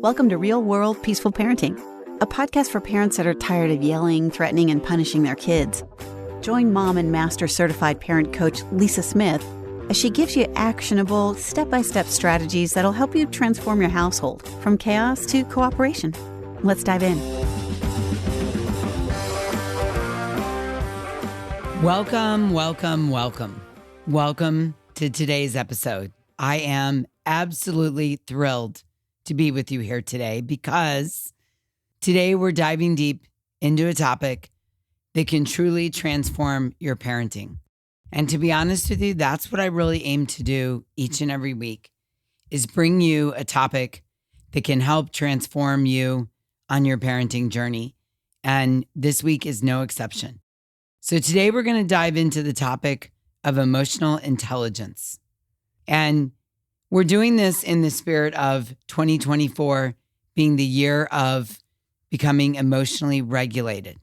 Welcome to Real World Peaceful Parenting, a podcast for parents that are tired of yelling, threatening, and punishing their kids. Join mom and master certified parent coach Lisa Smith as she gives you actionable, step-by-step strategies that'll help you transform your household from chaos to cooperation. Let's dive in. Welcome to today's episode. I am absolutely thrilled to be with you here today because today we're diving deep into a topic that can truly transform your parenting. And to be honest with you, that's what I really aim to do each and every week, is bring you a topic that can help transform you on your parenting journey. And this week is no exception. So today we're going to dive into the topic of emotional intelligence. And we're doing this in the spirit of 2024 being the year of becoming emotionally regulated.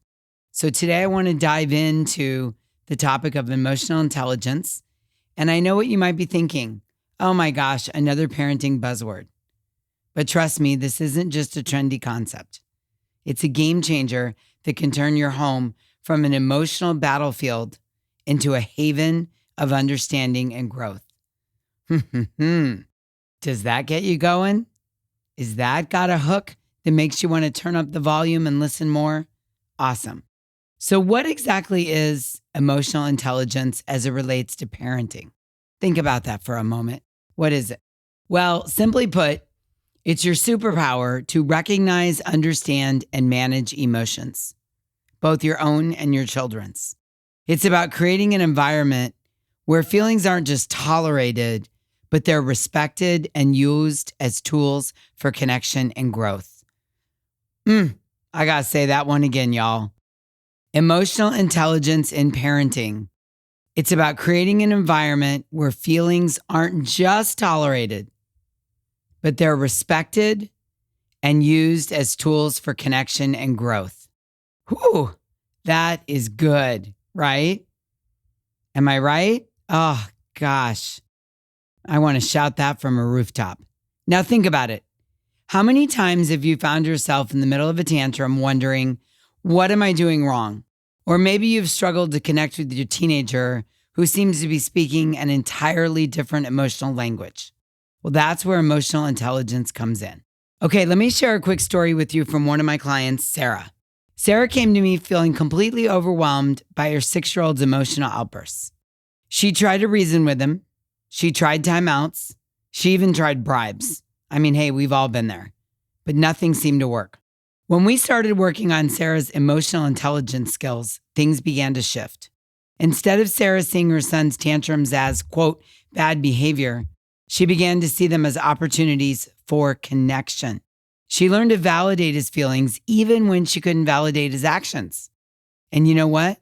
So today I want to dive into the topic of emotional intelligence. And I know what you might be thinking. Oh my gosh, another parenting buzzword. But trust me, this isn't just a trendy concept. It's a game changer that can turn your home from an emotional battlefield into a haven of understanding and growth. Does that get you going? Is that got a hook that makes you want to turn up the volume and listen more? Awesome. So what exactly is emotional intelligence as it relates to parenting? Think about that for a moment. What is it? Well, simply put, it's your superpower to recognize, understand, and manage emotions, both your own and your children's. It's about creating an environment where feelings aren't just tolerated, but they're respected and used as tools for connection and growth. I gotta say that one again, y'all. Emotional intelligence in parenting. It's about creating an environment where feelings aren't just tolerated, but they're respected and used as tools for connection and growth. Whew, that is good, right? Am I right? Oh, gosh. I want to shout that from a rooftop. Now think about it. How many times have you found yourself in the middle of a tantrum wondering, what am I doing wrong? Or maybe you've struggled to connect with your teenager who seems to be speaking an entirely different emotional language. Well, that's where emotional intelligence comes in. Okay, let me share a quick story with you from one of my clients, Sarah. Sarah came to me feeling completely overwhelmed by her 6-year-old's emotional outbursts. She tried to reason with him. She tried timeouts. She even tried bribes. I mean, hey, we've all been there. But nothing seemed to work. When we started working on Sarah's emotional intelligence skills, things began to shift. Instead of Sarah seeing her son's tantrums as, quote, bad behavior, she began to see them as opportunities for connection. She learned to validate his feelings even when she couldn't validate his actions. And you know what?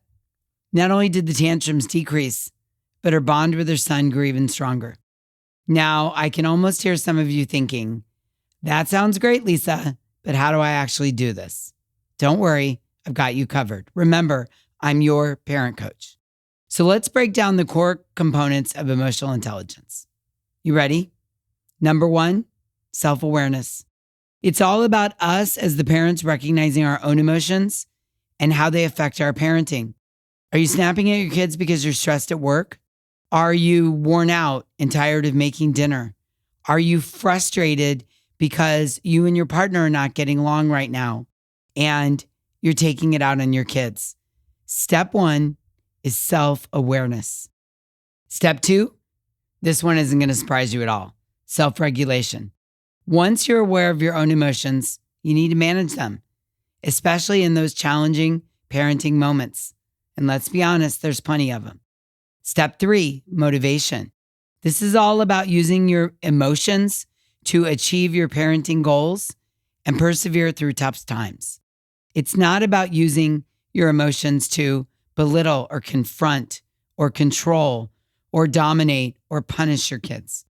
Not only did the tantrums decrease, but her bond with her son grew even stronger. Now, I can almost hear some of you thinking, that sounds great, Lisa, but how do I actually do this? Don't worry, I've got you covered. Remember, I'm your parent coach. So let's break down the core components of emotional intelligence. You ready? Number 1, self-awareness. It's all about us as the parents recognizing our own emotions and how they affect our parenting. Are you snapping at your kids because you're stressed at work? Are you worn out and tired of making dinner? Are you frustrated because you and your partner are not getting along right now and you're taking it out on your kids? Step 1 is self-awareness. Step 2, this one isn't going to surprise you at all. Self-regulation. Once you're aware of your own emotions, you need to manage them, especially in those challenging parenting moments. And let's be honest, there's plenty of them. Step 3, motivation. This is all about using your emotions to achieve your parenting goals and persevere through tough times. It's not about using your emotions to belittle or confront or control or dominate or punish your kids.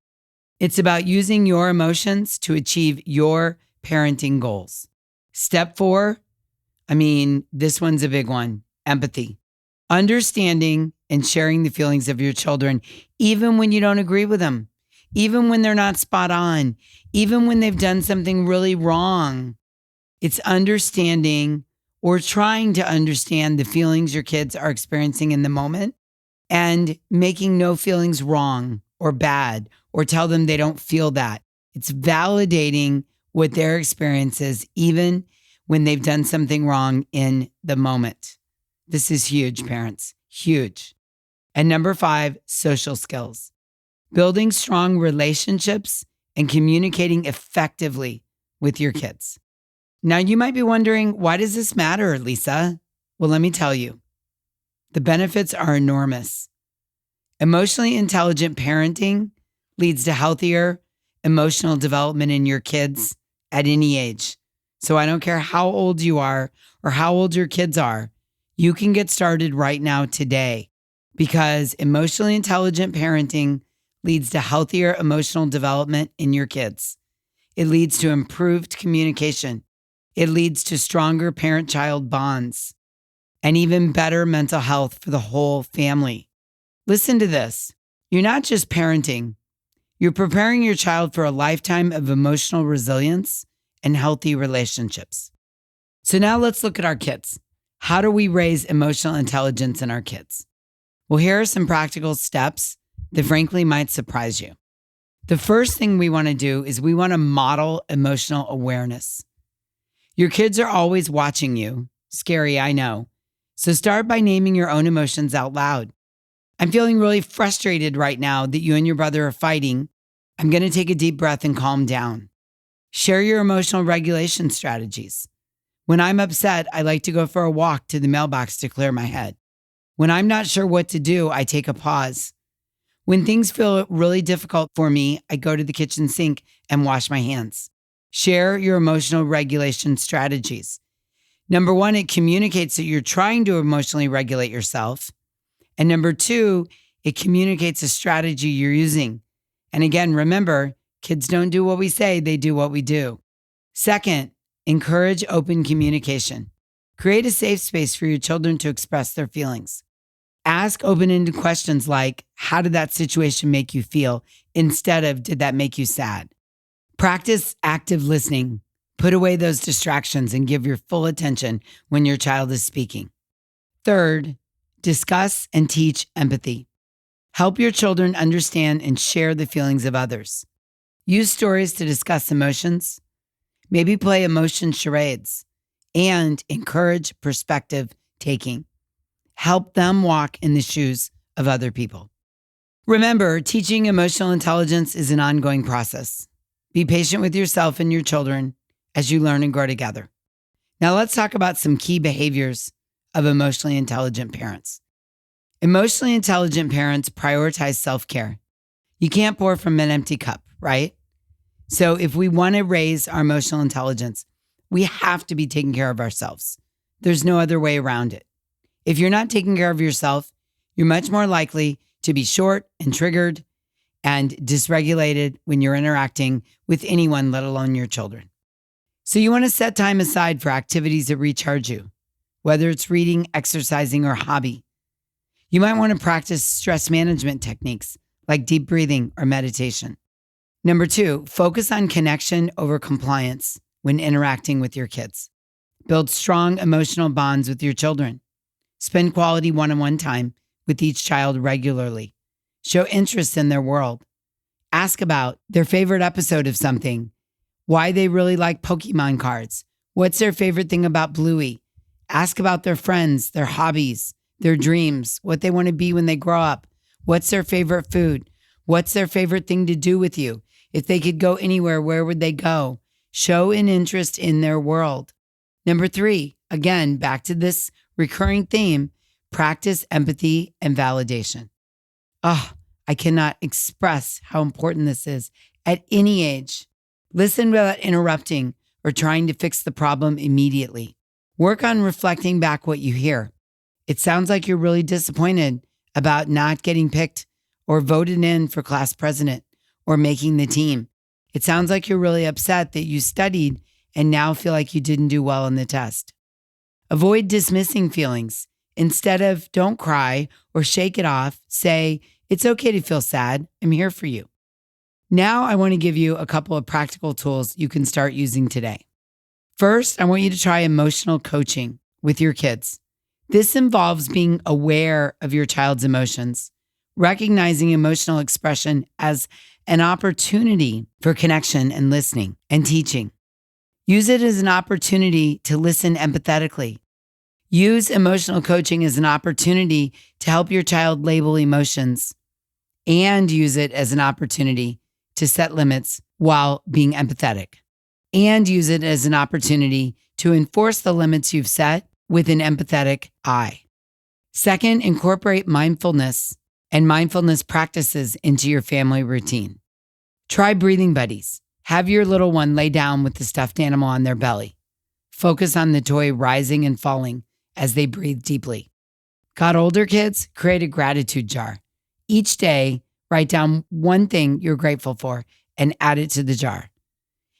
It's about using your emotions to achieve your parenting goals. Step 4, this one's a big one, empathy. Understanding and sharing the feelings of your children, even when you don't agree with them, even when they're not spot on, even when they've done something really wrong. It's understanding or trying to understand the feelings your kids are experiencing in the moment and making no feelings wrong or bad or tell them they don't feel that. It's validating what their experience is, even when they've done something wrong in the moment. This is huge, parents, huge. And number 5, social skills. Building strong relationships and communicating effectively with your kids. Now, you might be wondering, why does this matter, Lisa? Well, let me tell you. The benefits are enormous. Emotionally intelligent parenting leads to healthier emotional development in your kids at any age. So I don't care how old you are or how old your kids are, you can get started right now today, because emotionally intelligent parenting leads to healthier emotional development in your kids. It leads to improved communication. It leads to stronger parent-child bonds and even better mental health for the whole family. Listen to this. You're not just parenting. You're preparing your child for a lifetime of emotional resilience and healthy relationships. So now let's look at our kids. How do we raise emotional intelligence in our kids? Well, here are some practical steps that frankly might surprise you. The first thing we want to do is we want to model emotional awareness. Your kids are always watching you. Scary, I know. So start by naming your own emotions out loud. I'm feeling really frustrated right now that you and your brother are fighting. I'm going to take a deep breath and calm down. Share your emotional regulation strategies. When I'm upset, I like to go for a walk to the mailbox to clear my head. When I'm not sure what to do, I take a pause. When things feel really difficult for me, I go to the kitchen sink and wash my hands. Share your emotional regulation strategies. Number 1, it communicates that you're trying to emotionally regulate yourself. And number 2, it communicates a strategy you're using. And again, remember, kids don't do what we say, they do what we do. Second, encourage open communication. Create a safe space for your children to express their feelings. Ask open-ended questions like, how did that situation make you feel? Instead of, did that make you sad? Practice active listening. Put away those distractions and give your full attention when your child is speaking. Third, discuss and teach empathy. Help your children understand and share the feelings of others. Use stories to discuss emotions. Maybe play emotion charades. And encourage perspective taking. Help them walk in the shoes of other people. Remember, teaching emotional intelligence is an ongoing process. Be patient with yourself and your children as you learn and grow together. Now let's talk about some key behaviors of emotionally intelligent parents. Emotionally intelligent parents prioritize self-care. You can't pour from an empty cup, right? So if we want to raise our emotional intelligence, we have to be taking care of ourselves. There's no other way around it. If you're not taking care of yourself, you're much more likely to be short and triggered and dysregulated when you're interacting with anyone, let alone your children. So you want to set time aside for activities that recharge you, whether it's reading, exercising, or hobby. You might want to practice stress management techniques like deep breathing or meditation. Number 2, focus on connection over compliance when interacting with your kids. Build strong emotional bonds with your children. Spend quality one-on-one time with each child regularly. Show interest in their world. Ask about their favorite episode of something, why they really like Pokemon cards, what's their favorite thing about Bluey. Ask about their friends, their hobbies, their dreams, what they want to be when they grow up, what's their favorite food, what's their favorite thing to do with you. If they could go anywhere, where would they go? Show an interest in their world. Number 3, again, back to this recurring theme, practice empathy and validation. I cannot express how important this is at any age. Listen without interrupting or trying to fix the problem immediately. Work on reflecting back what you hear. It sounds like you're really disappointed about not getting picked or voted in for class president or making the team. It sounds like you're really upset that you studied and now feel like you didn't do well on the test. Avoid dismissing feelings. Instead of don't cry or shake it off, say, it's okay to feel sad. I'm here for you. Now I want to give you a couple of practical tools you can start using today. First, I want you to try emotional coaching with your kids. This involves being aware of your child's emotions, recognizing emotional expression as an opportunity for connection and listening and teaching. Use it as an opportunity to listen empathetically. Use emotional coaching as an opportunity to help your child label emotions, and use it as an opportunity to set limits while being empathetic, and use it as an opportunity to enforce the limits you've set with an empathetic eye. Second, incorporate mindfulness and mindfulness practices into your family routine. Try breathing buddies. Have your little one lay down with the stuffed animal on their belly. Focus on the toy rising and falling as they breathe deeply. Got older kids? Create a gratitude jar. Each day, write down one thing you're grateful for and add it to the jar.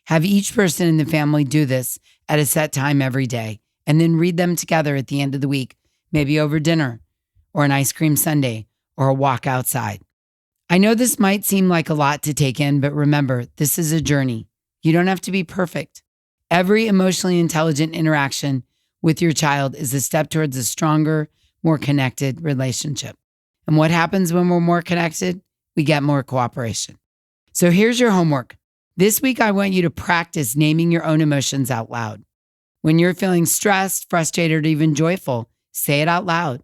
Have each person in the family do this at a set time every day, and then read them together at the end of the week, maybe over dinner or an ice cream sundae or a walk outside. I know this might seem like a lot to take in, but remember, this is a journey. You don't have to be perfect. Every emotionally intelligent interaction with your child is a step towards a stronger, more connected relationship. And what happens when we're more connected? We get more cooperation. So here's your homework. This week, I want you to practice naming your own emotions out loud. When you're feeling stressed, frustrated, or even joyful, say it out loud.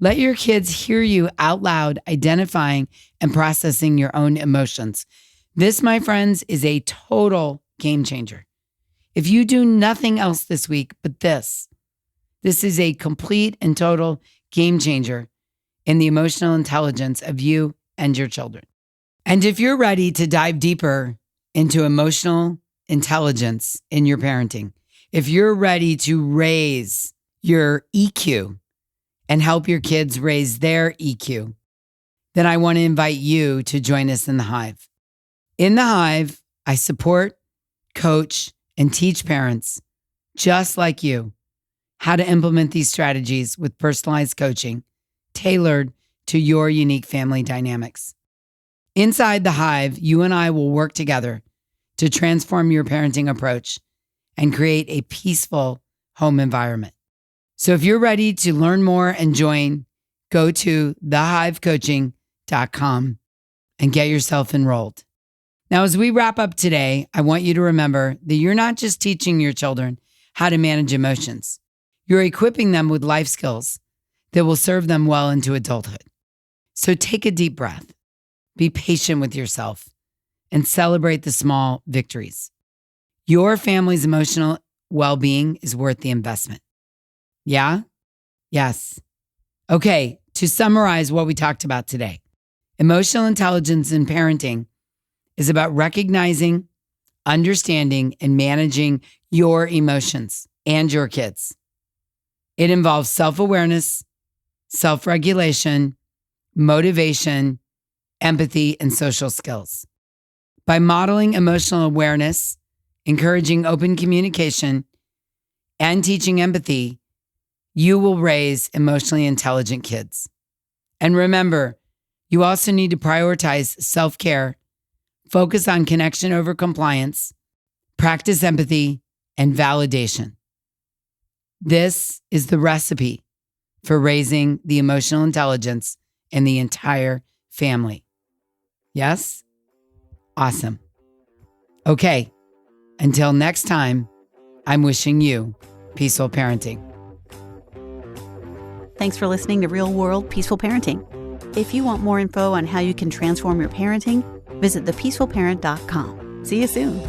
Let your kids hear you out loud, identifying and processing your own emotions. This, my friends, is a total game changer. If you do nothing else this week but this is a complete and total game changer in the emotional intelligence of you and your children. And if you're ready to dive deeper into emotional intelligence in your parenting, if you're ready to raise your EQ and help your kids raise their EQ, then I want to invite you to join us in the Hive. In the Hive, I support, coach, and teach parents just like you how to implement these strategies with personalized coaching tailored to your unique family dynamics. Inside the Hive, you and I will work together to transform your parenting approach and create a peaceful home environment. So if you're ready to learn more and join, go to thehivecoaching.com and get yourself enrolled. Now, as we wrap up today, I want you to remember that you're not just teaching your children how to manage emotions. You're equipping them with life skills that will serve them well into adulthood. So take a deep breath, be patient with yourself, and celebrate the small victories. Your family's emotional well-being is worth the investment. Yeah? Yes. Okay, to summarize what we talked about today, emotional intelligence in parenting is about recognizing, understanding, and managing your emotions and your kids. It involves self-awareness, self-regulation, motivation, empathy, and social skills. By modeling emotional awareness, encouraging open communication, and teaching empathy, you will raise emotionally intelligent kids. And remember, you also need to prioritize self-care, focus on connection over compliance, practice empathy, and validation. This is the recipe for raising the emotional intelligence in the entire family. Yes? Awesome. Okay, until next time, I'm wishing you peaceful parenting. Thanks for listening to Real World Peaceful Parenting. If you want more info on how you can transform your parenting, visit thepeacefulparent.com. See you soon.